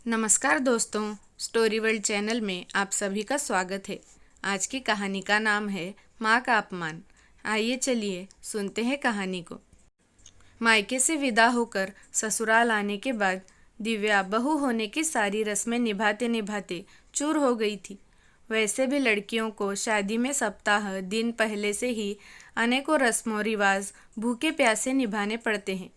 नमस्कार दोस्तों, story world channel में आप सभी का स्वागत है। आज की कहानी का नाम है माँ का अपमान। आइए चलिए सुनते हैं कहानी को। मायके से विदा होकर ससुराल आने के बाद दिव्या बहू होने की सारी रस्में निभाते निभाते चूर हो गई थी। वैसे भी लड़कियों को शादी में सप्ताह दिन पहले से ही अनेकों रस्मों रिवाज भूखे प्यासे निभाने पड़ते हैं,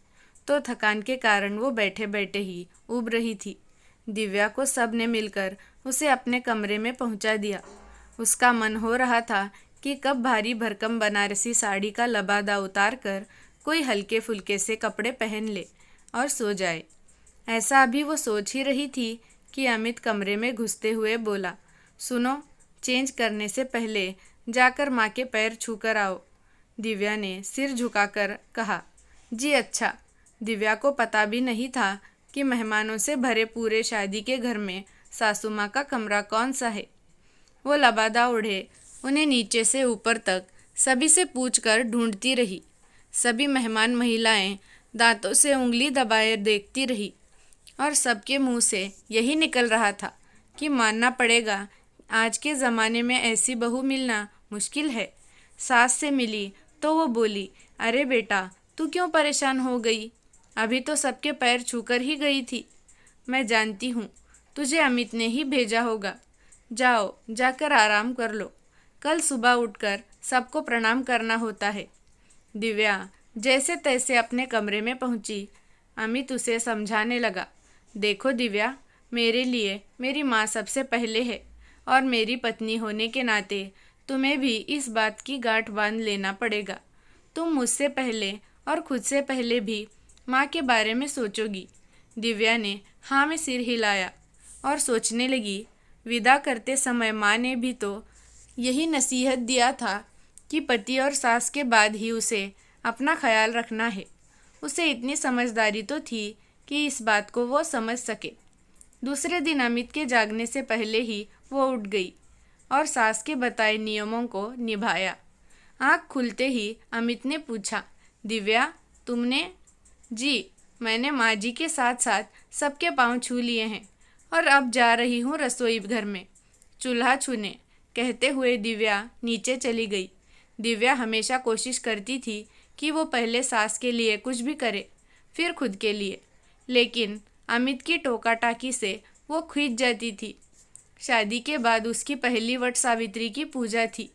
तो थकान के कारण वो बैठे बैठे ही ऊब रही थी। दिव्या को सब ने मिलकर उसे अपने कमरे में पहुंचा दिया। उसका मन हो रहा था कि कब भारी भरकम बनारसी साड़ी का लबादा उतार कर कोई हल्के फुल्के से कपड़े पहन ले और सो जाए। ऐसा अभी वो सोच ही रही थी कि अमित कमरे में घुसते हुए बोला, सुनो, चेंज करने से पहले जाकर माँ के पैर छूकर आओ। दिव्या ने सिर झुकाकर कहा, जी अच्छा। दिव्या को पता भी नहीं था कि मेहमानों से भरे पूरे शादी के घर में सासू माँ का कमरा कौन सा है। वो लबादा ओढ़े उन्हें नीचे से ऊपर तक सभी से पूछकर ढूंढती रही। सभी मेहमान महिलाएं दांतों से उंगली दबाए देखती रही और सबके मुंह से यही निकल रहा था कि मानना पड़ेगा, आज के ज़माने में ऐसी बहू मिलना मुश्किल है। सास से मिली तो वो बोली, अरे बेटा, तू क्यों परेशान हो गई? अभी तो सबके पैर छूकर ही गई थी। मैं जानती हूँ, तुझे अमित ने ही भेजा होगा। जाओ, जाकर आराम कर लो। कल सुबह उठकर सबको प्रणाम करना होता है। दिव्या जैसे तैसे अपने कमरे में पहुंची। अमित उसे समझाने लगा, देखो दिव्या, मेरे लिए मेरी माँ सबसे पहले है और मेरी पत्नी होने के नाते तुम्हें भी इस बात की गांठ बांध लेना पड़ेगा। तुम मुझसे पहले और खुद से पहले भी माँ के बारे में सोचोगी। दिव्या ने हाँ में सिर हिलाया और सोचने लगी, विदा करते समय माँ ने भी तो यही नसीहत दिया था कि पति और सास के बाद ही उसे अपना ख्याल रखना है। उसे इतनी समझदारी तो थी कि इस बात को वो समझ सके। दूसरे दिन अमित के जागने से पहले ही वो उठ गई और सास के बताए नियमों को निभाया। आँख खुलते ही अमित ने पूछा, दिव्या, तुमने? जी, मैंने माँ जी के साथ साथ सबके पाँव छू लिए हैं और अब जा रही हूँ रसोई घर में चूल्हा छूने, कहते हुए दिव्या नीचे चली गई। दिव्या हमेशा कोशिश करती थी कि वो पहले सास के लिए कुछ भी करे, फिर खुद के लिए, लेकिन अमित की टोका टाकी से वो खींच जाती थी। शादी के बाद उसकी पहली वट सावित्री की पूजा थी।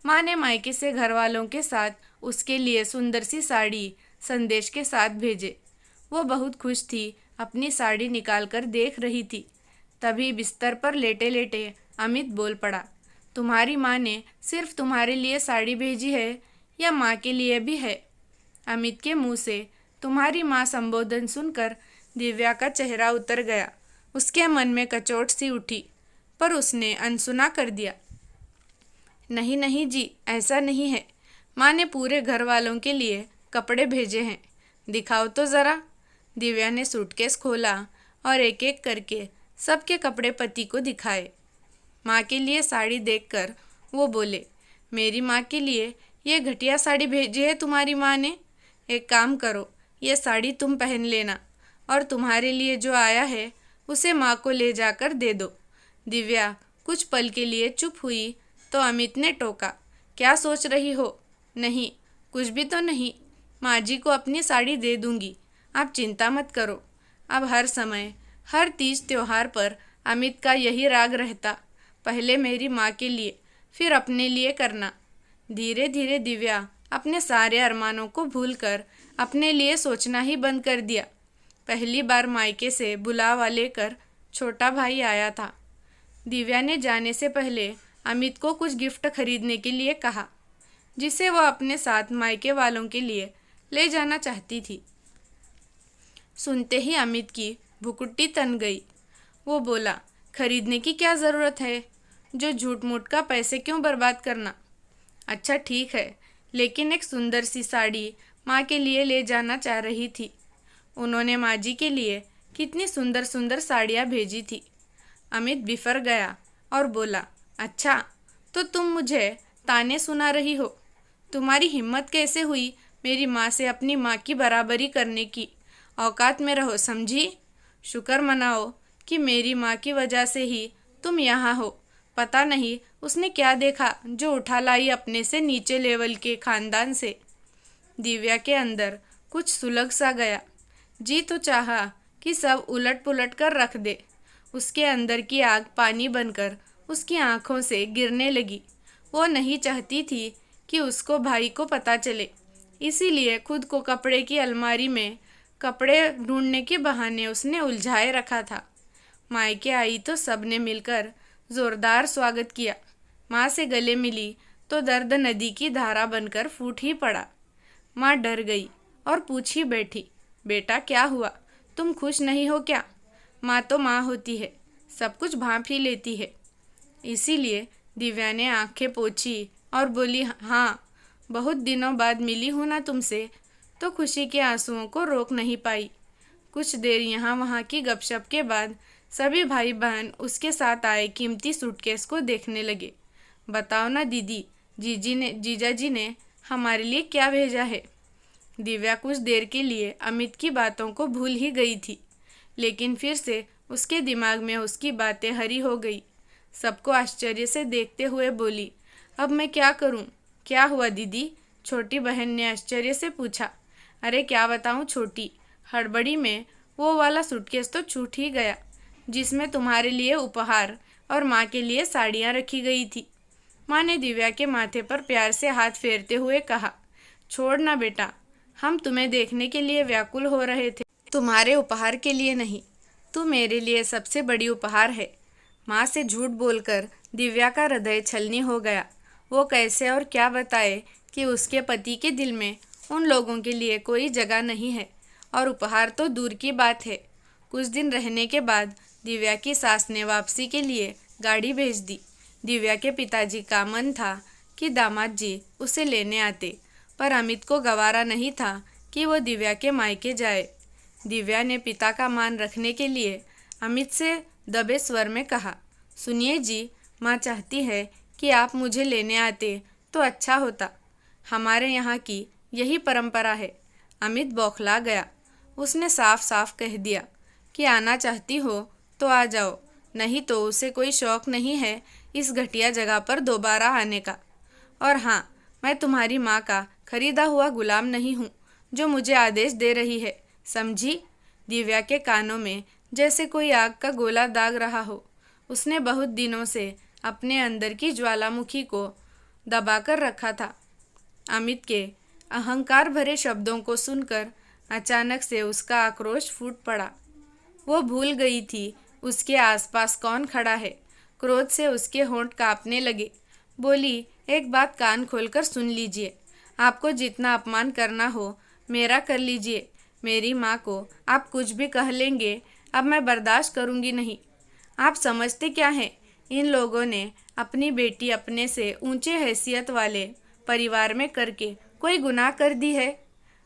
माँ ने मायके से घर वालों के साथ उसके लिए सुंदर सी साड़ी संदेश के साथ भेजे। वो बहुत खुश थी, अपनी साड़ी निकालकर देख रही थी। तभी बिस्तर पर लेटे लेटे अमित बोल पड़ा, तुम्हारी माँ ने सिर्फ तुम्हारे लिए साड़ी भेजी है या माँ के लिए भी है? अमित के मुंह से तुम्हारी माँ संबोधन सुनकर दिव्या का चेहरा उतर गया। उसके मन में कचोट सी उठी, पर उसने अनसुना कर दिया। नहीं नहीं जी, ऐसा नहीं है। माँ ने पूरे घर वालों के लिए कपड़े भेजे हैं, दिखाओ तो ज़रा। दिव्या ने सूटकेस खोला और एक एक करके सबके कपड़े पति को दिखाए। माँ के लिए साड़ी देखकर वो बोले, मेरी माँ के लिए ये घटिया साड़ी भेजी है तुम्हारी माँ ने? एक काम करो, ये साड़ी तुम पहन लेना और तुम्हारे लिए जो आया है उसे माँ को ले जाकर दे दो। दिव्या कुछ पल के लिए चुप हुई तो अमित ने टोका, क्या सोच रही हो? नहीं, कुछ भी तो नहीं। माँ जी को अपनी साड़ी दे दूंगी, आप चिंता मत करो। अब हर समय हर तीज त्योहार पर अमित का यही राग रहता, पहले मेरी माँ के लिए फिर अपने लिए करना। धीरे धीरे दिव्या अपने सारे अरमानों को भूलकर अपने लिए सोचना ही बंद कर दिया। पहली बार मायके से बुलावा लेकर छोटा भाई आया था। दिव्या ने जाने से पहले अमित को कुछ गिफ्ट खरीदने के लिए कहा, जिसे वो अपने साथ मायके वालों के लिए ले जाना चाहती थी। सुनते ही अमित की भुकुट्टी तन गई। वो बोला, खरीदने की क्या ज़रूरत है? जो झूठ मूठ का पैसे क्यों बर्बाद करना? अच्छा ठीक है, लेकिन एक सुंदर सी साड़ी माँ के लिए ले जाना चाह रही थी। उन्होंने माँ जी के लिए कितनी सुंदर सुंदर साड़ियाँ भेजी थी। अमित बिफर गया और बोला, अच्छा, तो तुम मुझे ताने सुना रही हो? तुम्हारी हिम्मत कैसे हुई मेरी माँ से अपनी माँ की बराबरी करने की? औकात में रहो, समझी? शुक्र मनाओ कि मेरी माँ की वजह से ही तुम यहाँ हो। पता नहीं उसने क्या देखा जो उठा लाई अपने से नीचे लेवल के खानदान से। दिव्या के अंदर कुछ सुलग सा गया। जी तो चाहा कि सब उलट पुलट कर रख दे। उसके अंदर की आग पानी बनकर उसकी आंखों से गिरने लगी। वो नहीं चाहती थी कि उसको भाई को पता चले, इसीलिए खुद को कपड़े की अलमारी में कपड़े ढूंढने के बहाने उसने उलझाए रखा था। मायके आई तो सबने मिलकर जोरदार स्वागत किया। माँ से गले मिली तो दर्द नदी की धारा बनकर फूट ही पड़ा। माँ डर गई और पूछ ही बैठी, बेटा क्या हुआ, तुम खुश नहीं हो क्या? माँ तो माँ होती है, सब कुछ भांप ही लेती है। इसीलिए दिव्या ने आंखें पोंछी और बोली, हाँ, बहुत दिनों बाद मिली हूँ ना तुमसे, तो खुशी के आंसुओं को रोक नहीं पाई। कुछ देर यहाँ वहाँ की गपशप के बाद सभी भाई बहन उसके साथ आए कीमती सूटकेस को देखने लगे। बताओ ना दीदी, जीजा जी ने हमारे लिए क्या भेजा है? दिव्या कुछ देर के लिए अमित की बातों को भूल ही गई थी, लेकिन फिर से उसके दिमाग में उसकी बातें हरी हो गई। सबको आश्चर्य से देखते हुए बोली, अब मैं क्या करूं? क्या हुआ दीदी? छोटी बहन ने आश्चर्य से पूछा। अरे क्या बताऊं छोटी, हड़बड़ी में वो वाला सूटकेस तो छूट ही गया जिसमें तुम्हारे लिए उपहार और माँ के लिए साड़ियाँ रखी गई थी। माँ ने दिव्या के माथे पर प्यार से हाथ फेरते हुए कहा, छोड़ ना बेटा, हम तुम्हें देखने के लिए व्याकुल हो रहे थे, तुम्हारे उपहार के लिए नहीं। तू मेरे लिए सबसे बड़ी उपहार है। माँ से झूठ बोलकर दिव्या का हृदय छलनी हो गया। वो कैसे और क्या बताए कि उसके पति के दिल में उन लोगों के लिए कोई जगह नहीं है, और उपहार तो दूर की बात है। कुछ दिन रहने के बाद दिव्या की सास ने वापसी के लिए गाड़ी भेज दी। दिव्या के पिताजी का मन था कि दामाद जी उसे लेने आते, पर अमित को गवारा नहीं था कि वो दिव्या के मायके जाए। दिव्या ने पिता का मान रखने के लिए अमित से दबे स्वर में कहा, सुनिए जी, माँ चाहती है कि आप मुझे लेने आते तो अच्छा होता। हमारे यहाँ की यही परंपरा है। अमित बौखला गया। उसने साफ साफ कह दिया कि आना चाहती हो तो आ जाओ, नहीं तो उसे कोई शौक नहीं है इस घटिया जगह पर दोबारा आने का। और हाँ, मैं तुम्हारी माँ का खरीदा हुआ गुलाम नहीं हूँ जो मुझे आदेश दे रही है, समझी? दिव्या के कानों में जैसे कोई आग का गोला दाग रहा हो। उसने बहुत दिनों से अपने अंदर की ज्वालामुखी को दबाकर रखा था। अमित के अहंकार भरे शब्दों को सुनकर अचानक से उसका आक्रोश फूट पड़ा। वो भूल गई थी उसके आसपास कौन खड़ा है। क्रोध से उसके होंठ कांपने लगे। बोली, एक बात कान खोलकर सुन लीजिए, आपको जितना अपमान करना हो मेरा कर लीजिए। मेरी माँ को आप कुछ भी कह लेंगे, अब मैं बर्दाश्त करूँगी नहीं। आप समझते क्या हैं? इन लोगों ने अपनी बेटी अपने से ऊंचे हैसियत वाले परिवार में करके कोई गुनाह कर दी है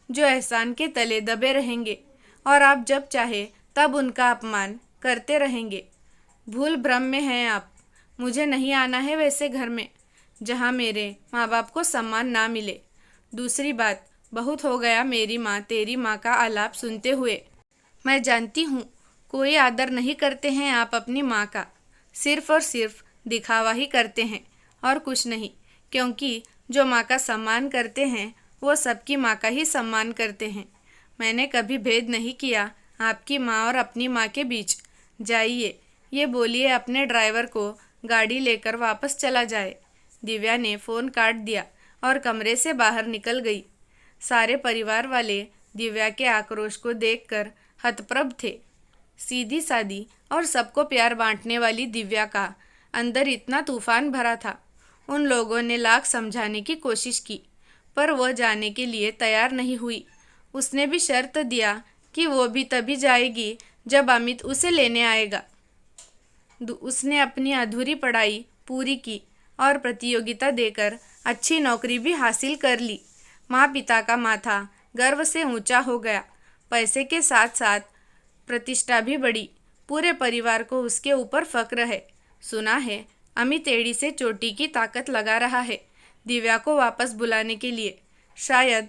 जो एहसान के तले दबे रहेंगे, और आप जब चाहे तब उनका अपमान करते रहेंगे। भूल भ्रम में हैं आप। मुझे नहीं आना है वैसे घर में जहाँ मेरे माँ बाप को सम्मान ना मिले। दूसरी बात, बहुत हो गया मेरी माँ तेरी माँ का आलाप सुनते हुए। मैं जानती हूँ कोई आदर नहीं करते हैं आप अपनी माँ का, सिर्फ और सिर्फ दिखावा ही करते हैं और कुछ नहीं, क्योंकि जो माँ का सम्मान करते हैं वो सबकी माँ का ही सम्मान करते हैं। मैंने कभी भेद नहीं किया आपकी माँ और अपनी माँ के बीच। जाइए, ये बोलिए अपने ड्राइवर को गाड़ी लेकर वापस चला जाए। दिव्या ने फ़ोन काट दिया और कमरे से बाहर निकल गई। सारे परिवार वाले दिव्या के आक्रोश को देखकर हतप्रभ थे। सीधी सादी और सबको प्यार बांटने वाली दिव्या का अंदर इतना तूफान भरा था। उन लोगों ने लाख समझाने की कोशिश की, पर वह जाने के लिए तैयार नहीं हुई। उसने भी शर्त दिया कि वो भी तभी जाएगी जब अमित उसे लेने आएगा। उसने अपनी अधूरी पढ़ाई पूरी की और प्रतियोगिता देकर अच्छी नौकरी भी हासिल कर ली। माँ पिता का माथा गर्व से ऊंचा हो गया। पैसे के साथ साथ प्रतिष्ठा भी बढ़ी। पूरे परिवार को उसके ऊपर फक्र है। सुना है अमित एड़ी से चोटी की ताकत लगा रहा है दिव्या को वापस बुलाने के लिए। शायद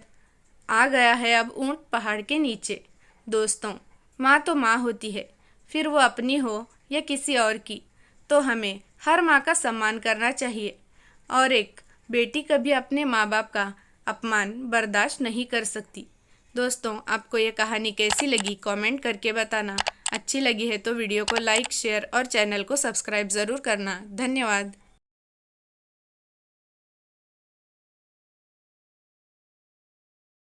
आ गया है अब ऊंट पहाड़ के नीचे। दोस्तों, माँ तो माँ होती है, फिर वो अपनी हो या किसी और की, तो हमें हर माँ का सम्मान करना चाहिए। और एक बेटी कभी अपने माँ बाप का अपमान बर्दाश्त नहीं कर सकती। दोस्तों, आपको ये कहानी कैसी लगी कमेंट करके बताना। अच्छी लगी है तो वीडियो को लाइक, शेयर और चैनल को सब्सक्राइब ज़रूर करना। धन्यवाद।